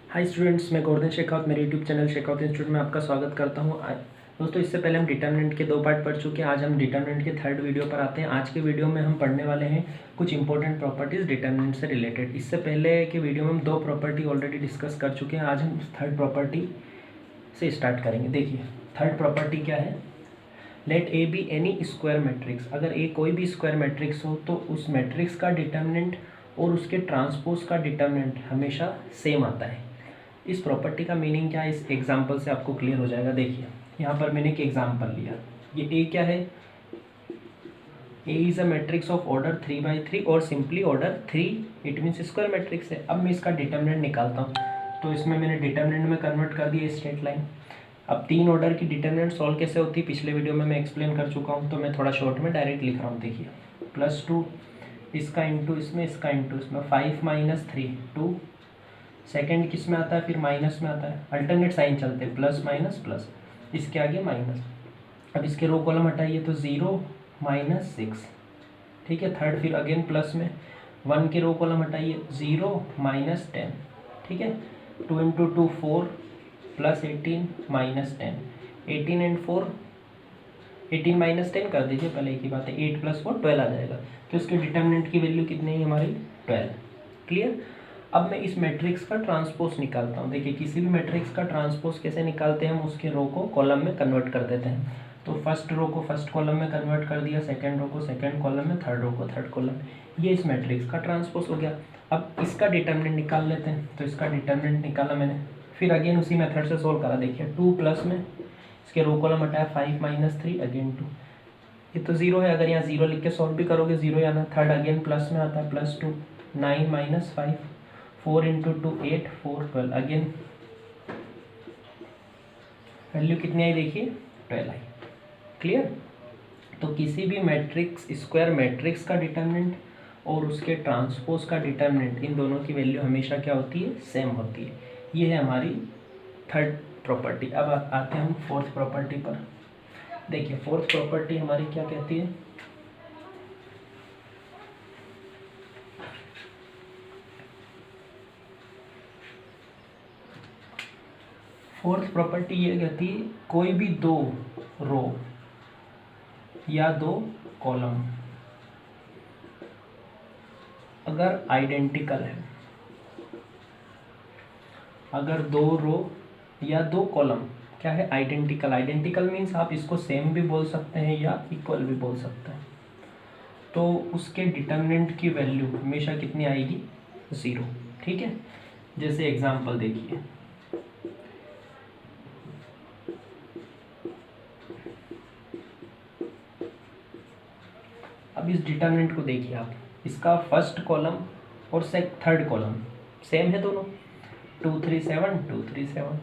Hi students, मैं गोवर्धन शेखावत मेरे YouTube channel Shekhawat institute में आपका स्वागत करता हूं। दोस्तों, इससे पहले हम डिटर्मिनेंट के 2 पार्ट पढ़ चुके हैं। आज हम डिटर्मिनेंट के 3rd वीडियो पर आते हैं। आज के वीडियो में हम पढ़ने वाले हैं कुछ इंपॉर्टेंट प्रॉपर्टीज़ डिटर्मिनेंट से रिलेटेड। इससे पहले के वीडियो में हम 2 प्रॉपर्टी ऑलरेडी डिस्कस कर चुके हैं। आज हम 3rd प्रॉपर्टी से स्टार्ट करेंगे। देखिए, 3rd प्रॉपर्टी क्या है। Let A B any square matrix. अगर ए कोई भी स्क्वायर मैट्रिक्स हो तो उस मैट्रिक्स का डिटर्मिनेंट और उसके ट्रांसपोज का डिटर्मिनेंट हमेशा सेम आता है। इस प्रॉपर्टी का मीनिंग क्या है, इस एग्जांपल से आपको क्लियर हो जाएगा। देखिए, यहाँ पर मैंने एक एग्जांपल लिया। ये ए क्या है, A is a matrix of order 3/3 और simply order 3, it means square matrix है। अब मैं इसका डिटर्मिनेंट निकालता हूँ, तो इसमें मैंने डिटर्मिनेंट में कन्वर्ट कर दिया स्ट्रेट लाइन। अब 3 ऑर्डर की डिटर्मिनेंट सॉल्व कैसे होती है पिछले वीडियो में मैं एक्सप्लेन कर चुका हूँ, तो मैं थोड़ा शॉर्ट में डायरेक्ट लिख रहा हूँ। देखिए, +2 इसका इंटू इसमें, इसका इंटू इसमें, 5 - 3 2। सेकेंड किस में आता है, फिर माइनस में आता है। अल्टरनेट साइन चलते हैं, प्लस माइनस प्लस, इसके आगे माइनस। अब इसके रो कॉलम हटाइए तो 0 - 6, ठीक है। थर्ड फिर अगेन प्लस में, 1 के रो कॉलम हटाइए, 0 - 10, ठीक है। 2 × 2 4 + 18 - 10, 18 एंड 4 18 - 10 कर दीजिए, पहले एक ही बात है। 8 + 4 12 आ जाएगा। तो इसके डिटर्मिनेंट की वैल्यू कितनी है हमारी, 12। क्लियर। अब मैं इस मैट्रिक्स का ट्रांसपोज निकालता हूँ। देखिए, किसी भी मैट्रिक्स का ट्रांसपोज कैसे निकालते हैं, हम उसके रो को कॉलम में कन्वर्ट कर देते हैं। तो फर्स्ट रो को फर्स्ट कॉलम में कन्वर्ट कर दिया, सेकंड रो को सेकंड कॉलम में, थर्ड रो को थर्ड कॉलम में। ये इस मैट्रिक्स का ट्रांसपोज हो गया। अब इसका डिटर्मिनेंट निकाल लेते हैं। तो इसका डिटर्मिनेंट निकाला मैंने, फिर अगेन उसी मेथड से सोल्व करा। देखिए, 2 प्लस में, इसके रो कॉलम हटाया, 5 - 3 अगेन 2। ये तो 0 है, अगर यहाँ 0 लिख के सॉल्व भी करोगे 0 आना। थर्ड अगेन प्लस में आता है, +2 9 - 5 4 × 2 8 4 12 अगेन वैल्यू कितनी आई, देखिए 12 आई। क्लियर। तो किसी भी मैट्रिक्स, स्क्वायर मैट्रिक्स का डिटर्मिनेंट और उसके ट्रांसपोज का डिटर्मिनेंट, इन दोनों की वैल्यू हमेशा क्या होती है, सेम होती है। ये है हमारी 3rd प्रॉपर्टी। अब आते हैं हम 4th प्रॉपर्टी पर। देखिए, 4th प्रॉपर्टी हमारी क्या कहती है। फोर्थ प्रॉपर्टी ये कहती है, कोई भी 2 रो या 2 कॉलम अगर आइडेंटिकल है, अगर 2 रो या 2 कॉलम क्या है, आइडेंटिकल। आइडेंटिकल मीन्स आप इसको सेम भी बोल सकते हैं या इक्वल भी बोल सकते हैं। तो उसके डिटर्मिनेंट की वैल्यू हमेशा कितनी आएगी, 0, ठीक है। जैसे एग्जांपल देखिए, अब इस डिटर्मिनेंट को देखिए आप, इसका फर्स्ट कॉलम और थर्ड कॉलम सेम है दोनों, 2 3 7 2 3 7।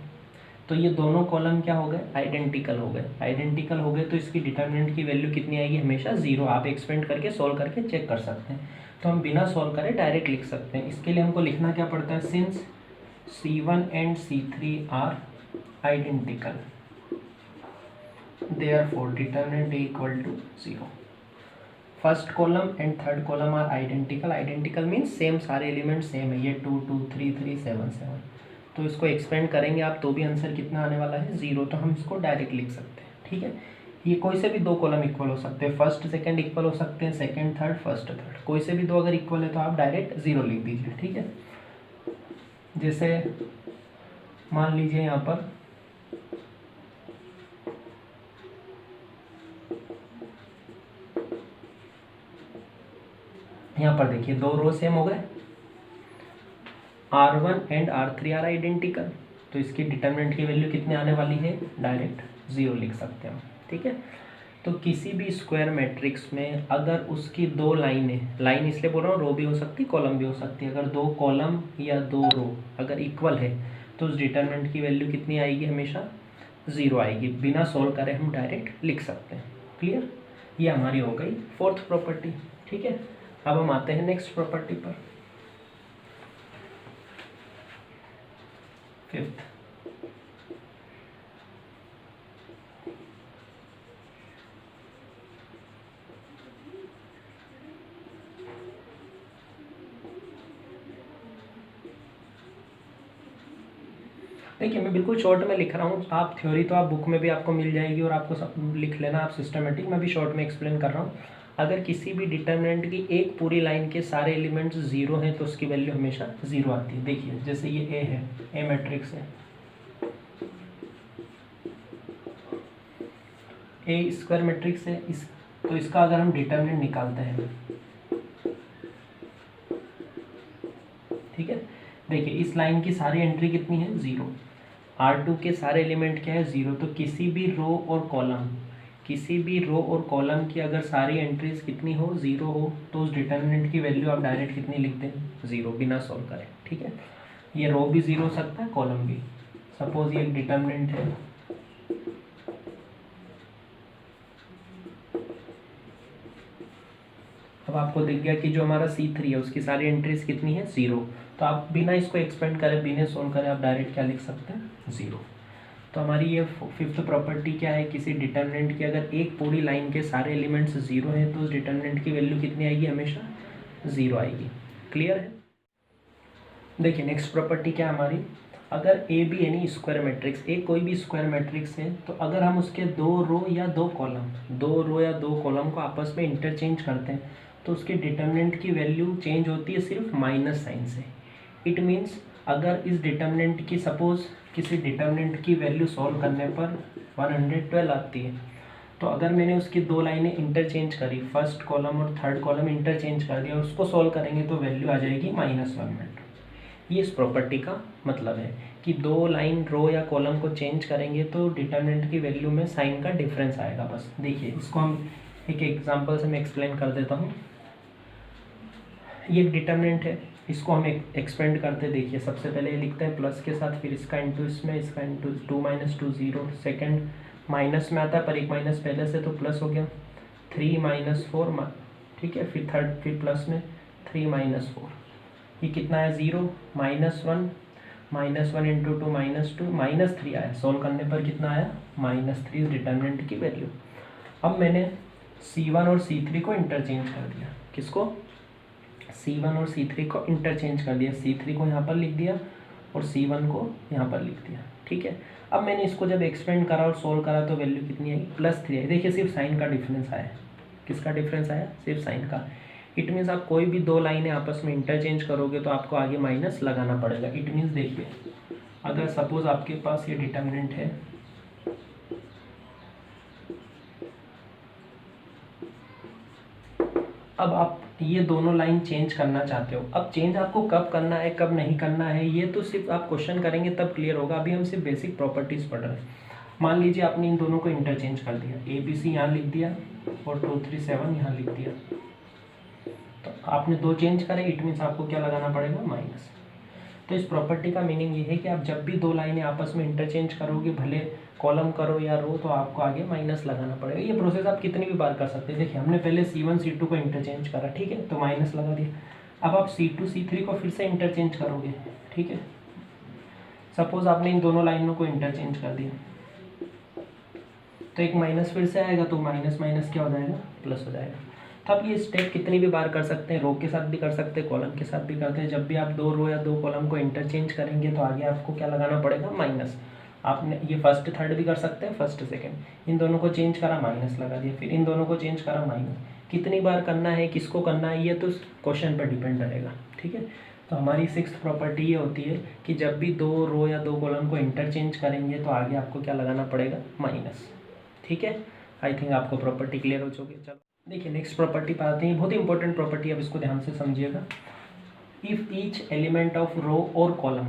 तो ये दोनों कॉलम क्या हो गए, आइडेंटिकल हो गए। आइडेंटिकल हो गए तो इसकी डिटर्मिनेंट की वैल्यू कितनी आएगी, हमेशा 0। आप एक्सपेंड करके सॉल्व करके चेक कर सकते हैं। तो हम बिना सॉल्व करे डायरेक्ट लिख सकते हैं। इसके लिए हमको लिखना क्या पड़ता है, since C1 and C3 are identical therefore determinant equal to 0। First column and third column are identical. Identical means same, सारे एलिमेंट सेम है। ये 2 2 3 3 7 7। तो इसको एक्सपेंड करेंगे आप तो भी आंसर कितना आने वाला है, 0। तो हम इसको डायरेक्ट लिख सकते हैं, ठीक है। ये कोई से भी 2 कॉलम इक्वल हो सकते हैं, फर्स्ट सेकंड इक्वल हो सकते हैं, सेकंड थर्ड फर्स्ट थर्ड, कोई से भी 2 अगर इक्वल है तो आप डायरेक्ट 0 लिख दीजिए, ठीक है। जैसे मान लीजिए यहाँ पर देखिए 2 रो सेम हो गए, R1 and R3 are identical. तो इसकी डिटर्मिनेंट की वैल्यू कितनी आने वाली है, डायरेक्ट 0 लिख सकते हैं हम, ठीक है। तो किसी भी स्क्वायर मैट्रिक्स में अगर उसकी 2 लाइनें, लाइन इसलिए बोल रहा हूँ, रो भी हो सकती, कॉलम भी हो सकती है, अगर 2 कॉलम या 2 रो अगर इक्वल है तो उस डिटर्मिनेंट की वैल्यू कितनी आएगी, हमेशा 0 आएगी। बिना सॉल्व करे हम डायरेक्ट लिख सकते हैं। क्लियर। ये हमारी हो गई 4th प्रॉपर्टी, ठीक है। अब हम आते हैं नेक्स्ट प्रॉपर्टी पर, 5th। देखिए मैं बिल्कुल शॉर्ट में लिख रहा हूँ, आप थ्योरी तो आप बुक में भी आपको मिल जाएगी और आपको सब लिख लेना आप सिस्टमेटिक, मैं भी शॉर्ट में एक्सप्लेन कर रहा हूँ। अगर किसी भी डिटर्मिनेंट की एक पूरी लाइन के सारे एलिमेंट्स जीरो हैं तो उसकी वैल्यू हमेशा जीरो आती है। देखिए जैसे ये ए है, ए मैट्रिक्स है, ए स्क्वायर मैट्रिक्स है, इस तो इसका अगर हम डिटर्मिनेंट निकालते हैं, ठीक है, देखिए इस लाइन की सारी एंट्री कितनी है, जीरो। R2 के सारे एलिमेंट क्या है, जीरो। तो किसी भी रो और कॉलम, किसी भी रो और कॉलम की अगर सारी एंट्रीज कितनी हो, जीरो हो, तो उस डिटर्मिनेंट की वैल्यू आप डायरेक्ट कितनी लिख दें, जीरो, बिना सॉल्व करें। ठीक है, ये रो भी जीरो हो सकता है, कॉलम भी। सपोज ये एक डिटर्मिनेंट है, अब आपको दिख गया कि जो हमारा C3 है उसकी सारी एंट्रीज कितनी है, जीरो। तो आप बिना इसको एक्सपेंड करें, बिना सॉल्व करें, आप डायरेक्ट क्या लिख सकते हैं, जीरो। तो हमारी ये फिफ्थ प्रॉपर्टी क्या है, किसी डिटर्मिनेंट की अगर एक पूरी लाइन के सारे एलिमेंट्स जीरो हैं तो उस डिटर्मिनेंट की वैल्यू कितनी आएगी, हमेशा जीरो आएगी। क्लियर है। देखिए नेक्स्ट प्रॉपर्टी क्या है हमारी, अगर ए बी यानी स्क्वायर मैट्रिक्स, एक कोई भी स्क्वायर मैट्रिक्स है, तो अगर हम उसके दो रो या दो कॉलम को आपस में इंटरचेंज करते हैं तो उसके डिटर्मिनेंट की वैल्यू चेंज होती है सिर्फ माइनस साइन से। इट मीन्स अगर इस डिटर्मिनेंट की, सपोज किसी डिटर्मिनेंट की वैल्यू सॉल्व करने पर 112 आती है, तो अगर मैंने उसकी दो लाइनें इंटरचेंज करी, फर्स्ट कॉलम और थर्ड कॉलम इंटरचेंज कर दिया, उसको सॉल्व करेंगे तो वैल्यू आ जाएगी -112। ये इस प्रॉपर्टी का मतलब है कि दो लाइन रो या कॉलम को चेंज करेंगे तो डिटर्मिनेंट की वैल्यू में साइन का डिफरेंस आएगा बस। देखिए इसको हम एक एग्जांपल से मैं एक्सप्लेन कर देता हूँ। ये एक डिटर्मिनेंट है, इसको हम एक्सपेंड करते, देखिए सबसे पहले ये लिखते हैं प्लस के साथ, फिर इसका इंटू इसमें, इसका इंटू 2 - 2 0, सेकेंड माइनस में आता है पर एक माइनस पहले से तो प्लस हो गया, 3 - 4, ठीक है, फिर थर्ड, फिर प्लस में 3 - 4, ये कितना है, जीरो, -1 इंटू 2 -2 -3 आया, सोल्व करने पर कितना आया, -3 डिटर्मिनेंट की वैल्यू। अब मैंने C1 और C3 को इंटरचेंज कर दिया, किसको, C1 और C3 को इंटरचेंज कर दिया, C3 को यहाँ पर लिख दिया और C1 को यहाँ पर लिख दिया। ठीक है, अब मैंने इसको जब एक्सपेंड करा और सोल्व करा तो वैल्यू कितनी आई, +3 आई। देखिए सिर्फ साइन का डिफरेंस आया, किसका डिफरेंस आया, सिर्फ साइन का। इट मीन्स आप कोई भी दो लाइनें आपस में इंटरचेंज करोगे तो आपको आगे माइनस लगाना पड़ेगा। इट मीन्स देखिए अगर सपोज आपके पास ये डिटर्मिनेंट है, अब आप ये दोनों लाइन चेंज करना चाहते हो, अब चेंज आपको कब करना है कब नहीं करना है ये तो सिर्फ आप क्वेश्चन करेंगे तब क्लियर होगा। अभी हम सिर्फ बेसिक प्रॉपर्टीज पढ़ रहे हैं। मान लीजिए आपने इन दोनों को इंटरचेंज कर दिया, ABC यहाँ लिख दिया और 2 3 7 यहाँ लिख दिया, तो आपने दो चेंज करे, इट मीन्स आपको क्या लगाना पड़ेगा, माइनस। तो इस प्रॉपर्टी का मीनिंग ये है कि आप जब भी दो लाइनें आपस में इंटरचेंज करोगे, भले कॉलम करो या रो, तो आपको आगे माइनस लगाना पड़ेगा। ये प्रोसेस आप कितनी भी बार कर सकते हैं। देखिए हमने पहले C1 C2 को इंटरचेंज करा, ठीक है, तो माइनस लगा दिया। अब आप C2 C3 को फिर से इंटरचेंज करोगे, ठीक है, सपोज आपने इन दोनों लाइनों को इंटरचेंज कर दिया तो एक माइनस फिर से आएगा, तो माइनस माइनस क्या हो जाएगा, प्लस हो जाएगा। तो आप ये स्टेप कितनी भी बार कर सकते हैं, रो के साथ भी कर सकते हैं, कॉलम के साथ भी करते हैं। जब भी आप दो रो या दो कॉलम को इंटरचेंज करेंगे तो आगे आपको क्या लगाना पड़ेगा, माइनस। आपने ये फर्स्ट थर्ड भी कर सकते हैं, फर्स्ट सेकंड, इन दोनों को चेंज करा, माइनस लगा दिया, फिर इन दोनों को चेंज करा, माइनस। कितनी बार करना है, किसको करना है, ये तो क्वेश्चन पर डिपेंड रहेगा। ठीक है, तो हमारी सिक्स्थ प्रॉपर्टी ये होती है कि जब भी दो रो या दो कॉलम को इंटरचेंज करेंगे तो आगे आपको क्या लगाना पड़ेगा, माइनस। ठीक है, आई थिंक आपको प्रॉपर्टी क्लियर हो चुकी है। चलो देखिए नेक्स्ट प्रॉपर्टी पर आते हैं, बहुत ही इंपॉर्टेंट प्रॉपर्टी, अब इसको ध्यान से समझिएगा। इफ़ ईच एलिमेंट ऑफ रो और कॉलम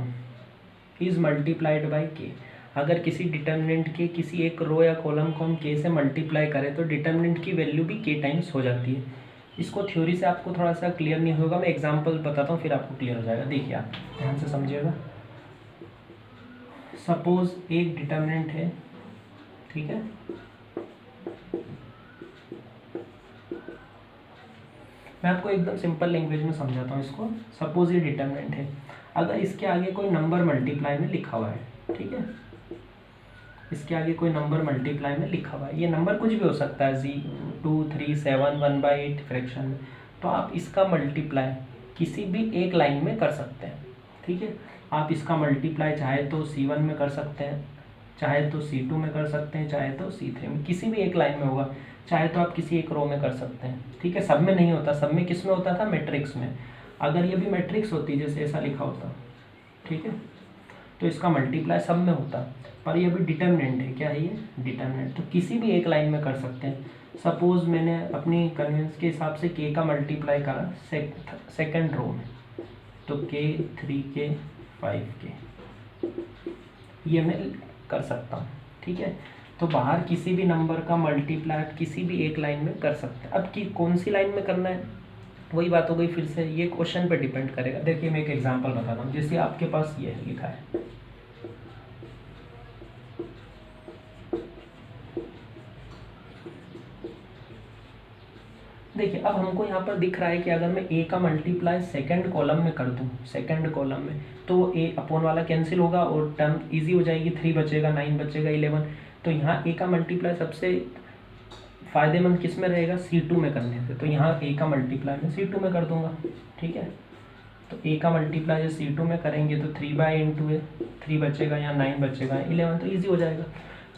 इज मल्टीप्लाइड बाय के, अगर किसी डिटर्मिनेंट के किसी एक रो या कॉलम को हम के से मल्टीप्लाई करें तो डिटर्मिनेंट की वैल्यू भी के टाइम्स हो जाती है। इसको थ्योरी से आपको थोड़ा सा क्लियर नहीं होगा, मैं एग्जांपल बताता हूँ फिर आपको क्लियर हो जाएगा। देखिए आप ध्यान से समझिएगा। सपोज एक डिटर्मिनेंट है, ठीक है, मैं आपको एकदम सिंपल लैंग्वेज में समझाता हूँ इसको। सपोज ये डिटर्मिनेंट है, अगर इसके आगे कोई नंबर मल्टीप्लाई में लिखा हुआ है, ठीक है, इसके आगे कोई नंबर मल्टीप्लाई में लिखा हुआ है, ये नंबर कुछ भी हो सकता है, 2 3 7 1/8 फ्रैक्शन में, तो आप इसका मल्टीप्लाई किसी भी एक लाइन में कर सकते हैं। ठीक है, आप इसका मल्टीप्लाई चाहे तो C1 में कर सकते हैं, चाहे तो C2 में कर सकते हैं, चाहे तो C3 में, किसी भी एक लाइन में होगा, चाहे तो आप किसी एक रो में कर सकते हैं। ठीक है, सब में नहीं होता, सब में किस में होता था, मैट्रिक्स में। अगर ये भी मैट्रिक्स होती जैसे ऐसा लिखा होता, ठीक है, तो इसका मल्टीप्लाई सब में होता, पर ये भी डिटर्मिनेंट है। क्या है ये, डिटर्मिनेंट। तो किसी भी एक लाइन में कर सकते हैं। सपोज मैंने अपनी कन्वेंस के हिसाब से k का मल्टीप्लाई करा सेकंड रो में, तो k 3k 5k, ये मैं कर सकता हूँ। ठीक है, तो बाहर किसी भी नंबर का मल्टीप्लाई किसी भी एक लाइन में कर सकते हैं। अब कि कौन सी लाइन में करना है, वही बात हो गई, फिर से ये क्वेश्चन पे डिपेंड करेगा। देखिए मैं एक एग्जांपल बताता हूँ, जैसे आपके पास ये लिखा है, देखिए अब हमको यहाँ पर दिख रहा है कि अगर मैं a का मल्टीप्लाई सेकंड कॉलम में कर दूँ, सेकंड कॉलम में, तो a अपॉन वाला कैंसिल होगा और टर्म इजी हो जाएगी, 3 बचेगा, 9 बचेगा, 11। तो यहाँ a का मल्टीप्लाई सबसे फ़ायदेमंद किस में रहेगा, C2 में करने से। तो यहाँ a का मल्टीप्लाई मैं C2 में कर दूंगा। ठीक है, तो a का मल्टीप्लाई जो C2 में करेंगे तो 3/2 है, 3 बचेगा, यहाँ 9 बचेगा, 11, तो ईजी हो जाएगा।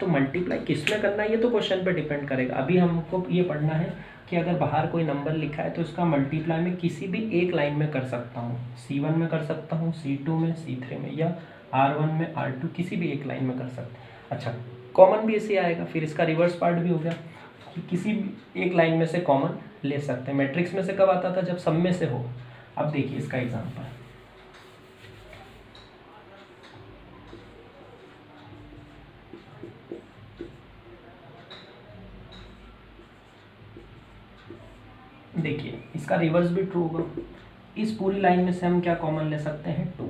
तो मल्टीप्लाई किस में करना है ये तो क्वेश्चन पे डिपेंड करेगा। अभी हमको ये पढ़ना है कि अगर बाहर कोई नंबर लिखा है तो उसका मल्टीप्लाई मैं किसी भी एक लाइन में कर सकता हूँ, C1 में कर सकता हूँ, C2 में, C3 में, या R1 में, R2, किसी भी एक लाइन में कर सकते हैं। अच्छा, कॉमन भी ऐसे आएगा, फिर इसका रिवर्स पार्ट भी हो गया कि किसी भी एक लाइन में से कॉमन ले सकते हैं। मैट्रिक्स में से कब आता था, जब सब में से हो। अब देखिए इसका एग्जांपल, देखिए इसका रिवर्स भी ट्रू होगा। इस पूरी लाइन में से हम क्या कॉमन ले सकते हैं, 2।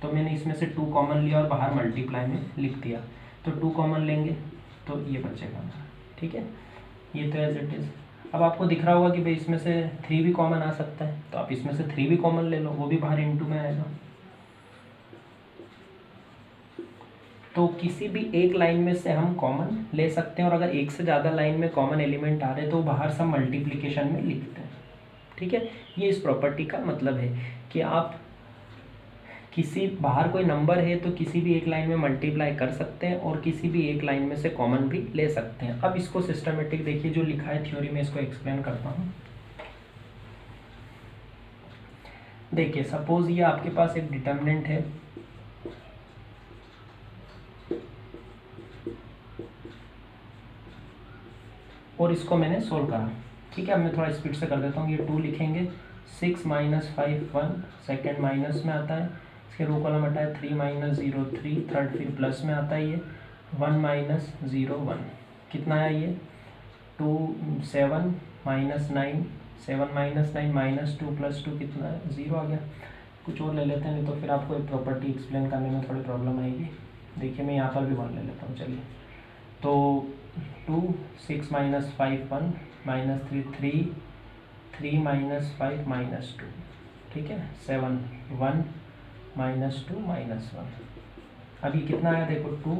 तो मैंने इसमें से 2 कॉमन लिया और बाहर मल्टीप्लाई में लिख दिया, तो 2 कॉमन लेंगे तो ये बचेगा हमारा। ठीक है, ये तो एज इट इज़। अब आपको दिख रहा होगा कि भाई इसमें से 3 भी कॉमन आ सकता है, तो आप इसमें से 3 भी कॉमन ले लो, वो भी बाहर इनटू में आएगा। तो किसी भी एक लाइन में से हम कॉमन ले सकते हैं, और अगर एक से ज़्यादा लाइन में कॉमन एलिमेंट आ रहे तो बाहर सब मल्टीप्लिकेशन में लिखते हैं। ठीक है, ये इस प्रॉपर्टी का मतलब है कि आप किसी बाहर कोई नंबर है तो किसी भी एक लाइन में मल्टीप्लाई कर सकते हैं और किसी भी एक लाइन में से कॉमन भी ले सकते हैं। अब इसको सिस्टमेटिक देखिए जो लिखा है थ्योरी में, इसको एक्सप्लेन करता हूँ। देखिए सपोज ये आपके पास एक डिटर्मिनेंट है, और इसको मैंने सोल्व करा। ठीक है, अब मैं थोड़ा स्पीड से कर देता हूँ। ये 2 लिखेंगे, 6 - 5 1, सेकेंड माइनस में आता है, इसके रो कॉलम हटा है, 3 - 0 3, थर्ड फिर प्लस में आता है, ये 1 - 0 1, कितना है ये 2 7 - 9 7 - 9 -2 + 2 कितना है 0 आ गया। कुछ और ले लेते हैं, नहीं तो फिर आपको एक प्रॉपर्टी एक्सप्लेन करने में थोड़ी प्रॉब्लम आएगी। देखिए मैं यहाँ पर भी 1 ले लेता हूँ, चलिए। तो 2 6 - 5 1 -3 3 3 - 5 -2, ठीक है, 7 1 -2 -1। अब ये कितना आया देखो, 2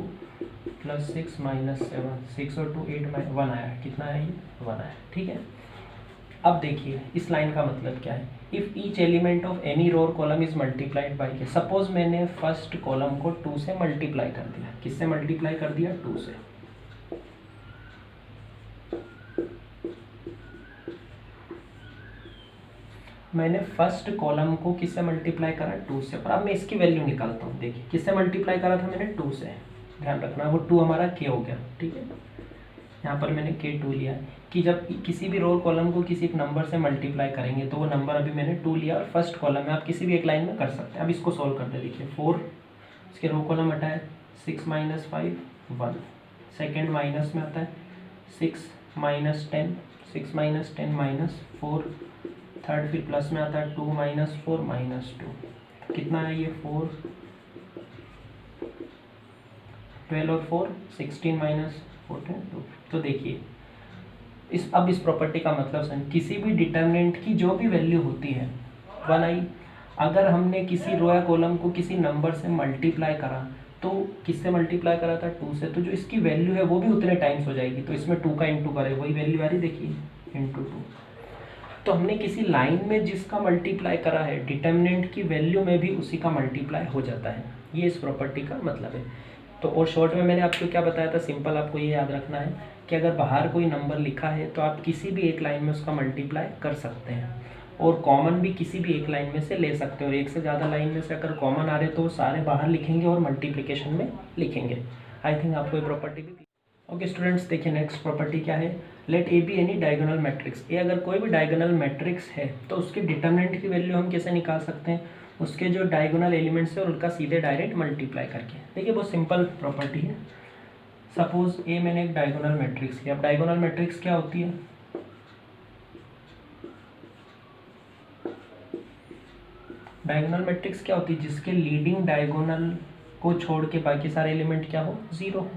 + 6 - 7, 6 और 2 8 1 आया, कितना आया ये 1 आया। ठीक है, अब देखिए इस लाइन का मतलब क्या है, if each element of any row और column is multiplied by k. Suppose मैंने फर्स्ट कॉलम को 2 से मल्टीप्लाई कर दिया, किससे मल्टीप्लाई कर दिया, 2 से। मैंने फर्स्ट कॉलम को किससे मल्टीप्लाई करा, 2 से। और अब मैं इसकी वैल्यू निकालता हूँ। देखिए किससे मल्टीप्लाई करा था मैंने, 2 से, ध्यान रखना वो 2 हमारा k हो गया। ठीक है, यहाँ पर मैंने k2 लिया कि जब किसी भी रो कॉलम को किसी एक नंबर से मल्टीप्लाई करेंगे तो वो नंबर अभी मैंने 2 लिया, और फर्स्ट कॉलम में आप किसी भी एक लाइन में कर सकते हैं। अब इसको सॉल्व करते हैं। देखिए 4, इसके रो कॉलम हटाए, 6 - 5 1, सेकेंड माइनस में आता है, 6 - 10 6 - 10 -4, थर्ड फिर प्लस में आता है, 2 - 4 -2, कितना है ये 4, 12 और 4 16 - 14 2। तो देखिए अब इस प्रॉपर्टी का मतलब समझ, किसी भी डिटर्मिनेंट की जो भी वैल्यू होती है 1i, अगर हमने किसी रो या कॉलम को किसी नंबर से मल्टीप्लाई करा, तो किससे मल्टीप्लाई करा था, 2 से, तो जो इसकी वैल्यू है वो भी उतने टाइम्स हो जाएगी। तो इसमें 2 का इंटू करे, वही वैल्यू आ रही, देखिए इंटू 2। तो हमने किसी लाइन में जिसका मल्टीप्लाई करा है डिटर्मिनेंट की वैल्यू में भी उसी का मल्टीप्लाई हो जाता है, ये इस प्रॉपर्टी का मतलब है। तो और शॉर्ट में मैंने आपको क्या बताया था, सिंपल आपको ये याद रखना है कि अगर बाहर कोई नंबर लिखा है तो आप किसी भी एक लाइन में उसका मल्टीप्लाई कर सकते हैं, और कॉमन भी किसी भी एक लाइन में से ले सकते हो। और एक से ज़्यादा लाइन में से अगर कॉमन आ रहे तो वो सारे बाहर लिखेंगे और मल्टीप्लिकेशन में लिखेंगे। आई थिंक आपको ये प्रॉपर्टी भी ओके स्टूडेंट्स, देखिए नेक्स्ट प्रॉपर्टी क्या है, let A B any diagonal matrix. A अगर कोई भी डायगोनल मैट्रिक्स है तो उसके डिटर्मिनेंट की वैल्यू हम कैसे निकाल सकते हैं, उसके जो डायगोनल एलिमेंट्स है उनका सीधे डायरेक्ट मल्टीप्लाई करके। देखिए बहुत सिंपल प्रॉपर्टी है। सपोज ए मैंने एक डायगोनल मैट्रिक्स लिया। अब डायगोनल मैट्रिक्स क्या होती है, डायगोनल मैट्रिक्स क्या होती है, जिसके लीडिंग डायगोनल को छोड़ के बाकी सारे एलिमेंट क्या हो, जीरो हो।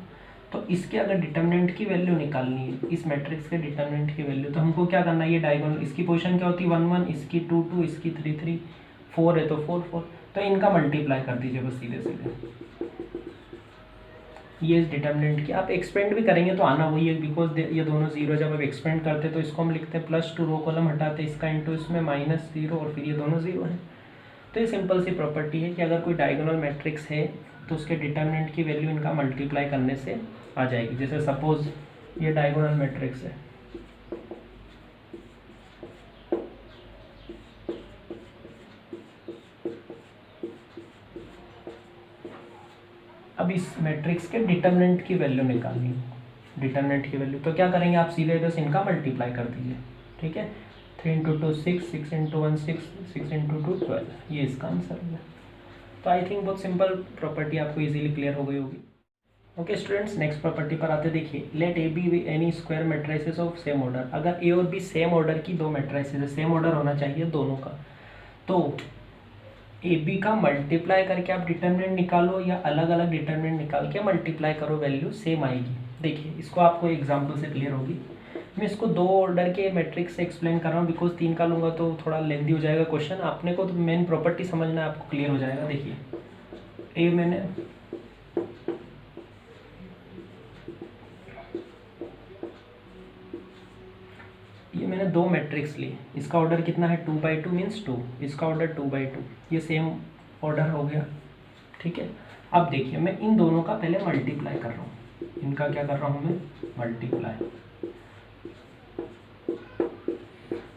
तो इसके अगर डिटर्मिनेंट की वैल्यू निकालनी है, इस मैट्रिक्स के डिटर्मिनेंट की वैल्यू, तो हमको क्या करना है, ये डायगोनल इसकी पोजीशन क्या होती है 1 1, इसकी 2 2, इसकी 3 3, 4 है तो 4 4, तो इनका मल्टीप्लाई कर दीजिए बस सीधे सीधे। ये इस डिटर्मिनेंट की आप एक्सपेंड भी करेंगे तो आना वही है, बिकॉज ये दोनों जीरो, जब आप एक्सपेंड करते तो इसको हम लिखते हैं +2, रो कॉलम हटाते इसका इंटू इसमें -0, और फिर ये दोनों जीरो हैं। तो ये सिंपल सी प्रॉपर्टी है कि अगर कोई डायगोनल मैट्रिक्स है तो उसके डिटर्मिनेंट की वैल्यू इनका मल्टीप्लाई करने से आ जाएगी। जैसे सपोज ये डायगोनल मैट्रिक्स है, अब इस मैट्रिक्स के डिटर्मिनेंट की वैल्यू निकालनी है, डिटर्मिनेंट की वैल्यू, तो क्या करेंगे आप सीधे बस इनका मल्टीप्लाई कर दीजिए। ठीक है, 3 × 2 6, 6 × 1 6, 6 × 2 12, ये इसका आंसर है। तो आई थिंक बहुत सिंपल प्रॉपर्टी आपको इजीली क्लियर हो गई होगी। ओके स्टूडेंट्स, नेक्स्ट प्रॉपर्टी पर आते देखिए, let A B any square matrices of same order. अगर ए और बी सेम ऑर्डर की दो मैट्रिसेस है, सेम ऑर्डर होना चाहिए दोनों का, तो ए बी का मल्टीप्लाई करके आप डिटर्मिनेंट निकालो या अलग अलग डिटर्मिनेंट निकाल के मल्टीप्लाई करो, वैल्यू सेम आएगी। देखिए इसको आपको एग्जाम्पल से क्लियर होगी। मैं इसको दो ऑर्डर के मैट्रिक्स से एक्सप्लेन कर रहा हूँ, बिकॉज 3 का लूँगा तो थोड़ा लेंथी हो जाएगा क्वेश्चन। आपने को तो मेन प्रॉपर्टी समझना है, आपको क्लियर हो जाएगा। देखिए ए मैंने दो मैट्रिक्स ली, इसका ऑर्डर कितना है 2/2 मीन्स 2, इसका ऑर्डर 2/2, ये सेम ऑर्डर हो गया। ठीक है, अब देखिए मैं इन दोनों का पहले मल्टीप्लाई कर रहा हूँ, इनका क्या कर रहा हूँ मैं, मल्टीप्लाई।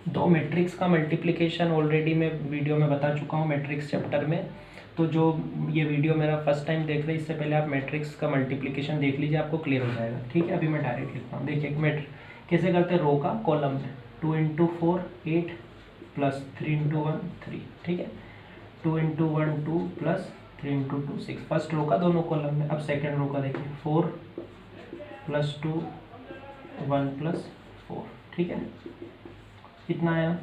दो मैट्रिक्स का मल्टीप्लिकेशन ऑलरेडी मैं वीडियो में बता चुका हूँ मैट्रिक्स चैप्टर में। तो जो ये वीडियो मेरा फर्स्ट टाइम देख रहे हैं, इससे पहले आप मैट्रिक्स का मल्टीप्लिकेशन देख लीजिए, आपको क्लियर हो जाएगा। ठीक है, अभी मैं डायरेक्ट लिखता हूँ। देखिए मैट्रिक कैसे करते हैं, रो का कॉलम में 2 × 4 8 + 3 × 1 3। ठीक है, 2 × 1 2 + 3 × 2 6, फर्स्ट रो का दोनों कॉलम में। अब सेकेंड रो का देखिए 4 + 2 1 + 4। ठीक है, कितना आया,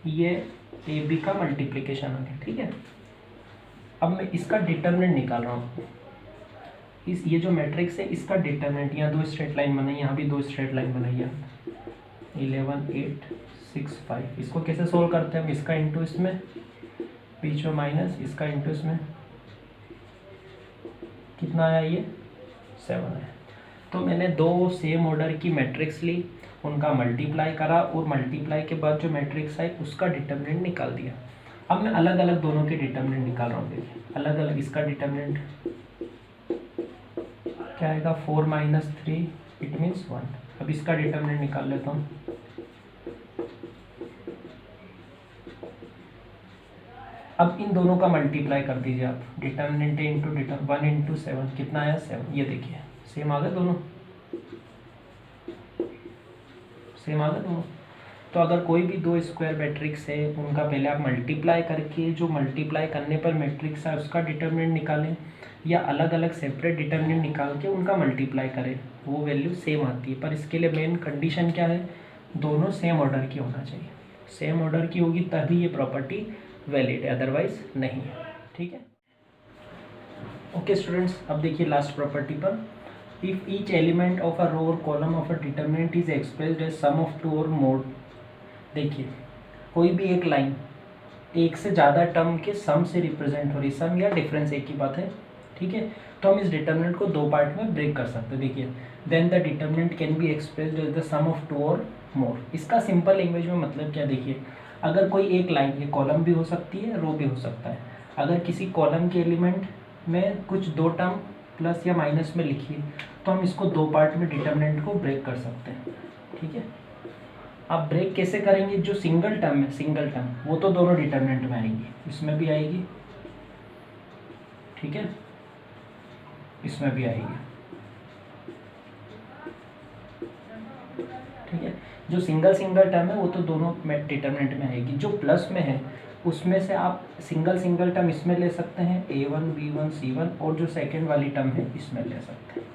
ये ए बी का मल्टीप्लिकेशन आ गया। ठीक है, अब मैं इसका डिटर्मिनेंट निकाल रहा हूँ। इस ये जो मैट्रिक्स है इसका डिटर्मिनेंट, यहाँ दो स्ट्रेट लाइन बनाई, यहाँ भी दो स्ट्रेट लाइन बनाई है, 11 8 6 5। इसको कैसे सोल्व करते हैं हम, इसका इंटू इसमें, बीच में माइनस, इसका इंटू इसमें, कितना आया, ये 7 आया। तो मैंने दो सेम ऑर्डर की मैट्रिक्स ली, उनका मल्टीप्लाई करा, और मल्टीप्लाई के बाद जो मैट्रिक्स आई उसका डिटर्मिनेंट निकाल दिया। अब मैं अलग अलग दोनों के डिटर्मिनेंट निकाल रहा हूँ। देखिए अलग अलग, इसका डिटर्मिनेंट क्या आएगा, 4 - 3 इट मीन्स 1। अब इसका डिटर्मिनेंट निकाल लेता हूँ। अब इन दोनों का मल्टीप्लाई कर दीजिए आप, डिटर्मिनेंट इंटू 1 × 7, कितना आया 7। ये देखिए सेम आ गए दोनों, सेम आ गए दोनों। तो अगर कोई भी दो स्क्वायर मैट्रिक्स है, उनका पहले आप मल्टीप्लाई करके जो मल्टीप्लाई करने पर मैट्रिक्स है उसका डिटर्मिनेंट निकालें, या अलग अलग सेपरेट डिटर्मिनेंट निकाल के उनका मल्टीप्लाई करें, वो वैल्यू सेम आती है। पर इसके लिए मेन कंडीशन क्या है, दोनों सेम ऑर्डर की होना चाहिए। सेम ऑर्डर की होगी तभी ये प्रॉपर्टी वैलिड है, अदरवाइज नहीं है। ठीक है, ओके स्टूडेंट्स, अब देखिए लास्ट प्रॉपर्टी पर, if each element of a row और column of a determinant is expressed as sum of 2 और मोर। देखिए कोई भी एक लाइन एक से ज़्यादा टर्म के सम से रिप्रेजेंट हो रही, सम या डिफरेंस एक ही बात है। ठीक है। तो हम इस डिटर्मिनेंट को दो पार्ट में ब्रेक कर सकते हैं। देखिए, then the determinant can be expressed as the sum of two or more. इसका सिंपल लैंग्वेज में मतलब क्या, देखिए, अगर कोई एक लाइन, ये कॉलम भी हो सकती है, रो भी हो सकता है, अगर किसी कॉलम के एलिमेंट में कुछ दो टर्म प्लस या माइनस में लिखिए तो हम इसको दो पार्ट में डिटर्मिनेंट को ब्रेक कर सकते हैं। ठीक है, आप ब्रेक कैसे करेंगे, जो सिंगल टर्म है, सिंगल टर्म वो तो दोनों डिटर्मिनेंट में आएगी, इसमें भी आएगी, ठीक है, इसमें भी आएगी, ठीक है। जो सिंगल सिंगल टर्म है वो तो दोनों में डिटर्मिनेंट में आएगी। जो प्लस में है उसमें से आप सिंगल सिंगल टर्म इसमें ले सकते हैं, a1 b1 c1, और जो सेकंड वाली टर्म है इसमें ले सकते हैं।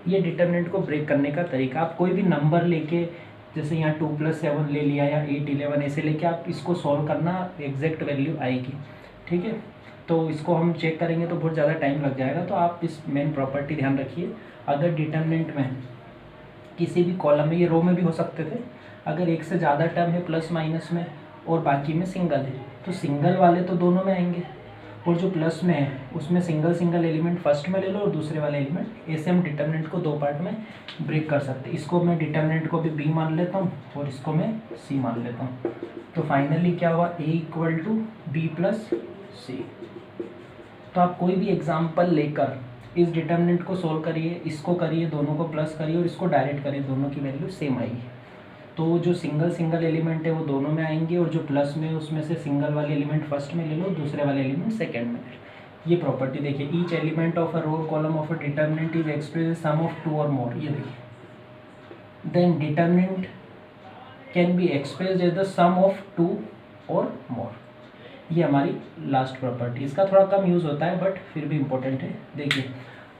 ये डिटर्मिनेंट को ब्रेक करने का तरीका। आप कोई भी नंबर लेके, जैसे यहाँ 2 + 7 ले लिया या 8 11 ऐसे लेके आप इसको सॉल्व करना, एग्जैक्ट वैल्यू आएगी। ठीक है, तो इसको हम चेक करेंगे तो बहुत ज़्यादा टाइम लग जाएगा। तो आप इस मेन प्रॉपर्टी ध्यान रखिए, अगर डिटर्मिनेंट में किसी भी कॉलम में, ये रो में भी हो सकते थे, अगर एक से ज़्यादा टर्म है प्लस माइनस में और बाकी में सिंगल है, तो सिंगल वाले तो दोनों में आएंगे, और जो प्लस में है उसमें सिंगल सिंगल एलिमेंट फर्स्ट में ले लो और दूसरे वाले एलिमेंट, ऐसे हम डिटर्मिनेंट को दो पार्ट में ब्रेक कर सकते हैं। इसको मैं डिटर्मिनेंट को भी b मान लेता हूँ और इसको मैं c मान लेता हूँ। तो फाइनली क्या हुआ, a = b + c। तो आप कोई भी एग्जाम्पल लेकर इस डिटर्मिनेंट को सोल्व करिए, इसको करिए, दोनों को प्लस करिए और इसको डायरेक्ट करिए, दोनों की वैल्यू सेम आएगी। तो जो सिंगल सिंगल एलिमेंट है वो दोनों में आएंगे, और जो प्लस में है उसमें से सिंगल वाले एलिमेंट फर्स्ट में ले लो, दूसरे वाले एलिमेंट सेकंड में ले लो। ये प्रॉपर्टी देखिए, each element of a row column of a determinant is express sum of two or more. ये देखिए, then determinant can be expressed as the sum of two or more. ये हमारी last property. इसका थोड़ा कम use होता है but फिर भी इम्पोर्टेंट है। देखिए,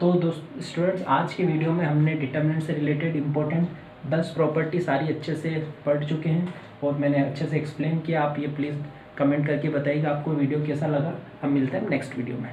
तो स्टूडेंट्स, आज के वीडियो में हमने डिटर्मिनेंट से रिलेटेड इम्पोर्टेंट 10 प्रॉपर्टी सारी अच्छे से पढ़ चुके हैं और मैंने अच्छे से एक्सप्लेन किया। आप ये प्लीज़ कमेंट करके बताइएगा आपको वीडियो कैसा लगा। हम मिलते हैं नेक्स्ट वीडियो में।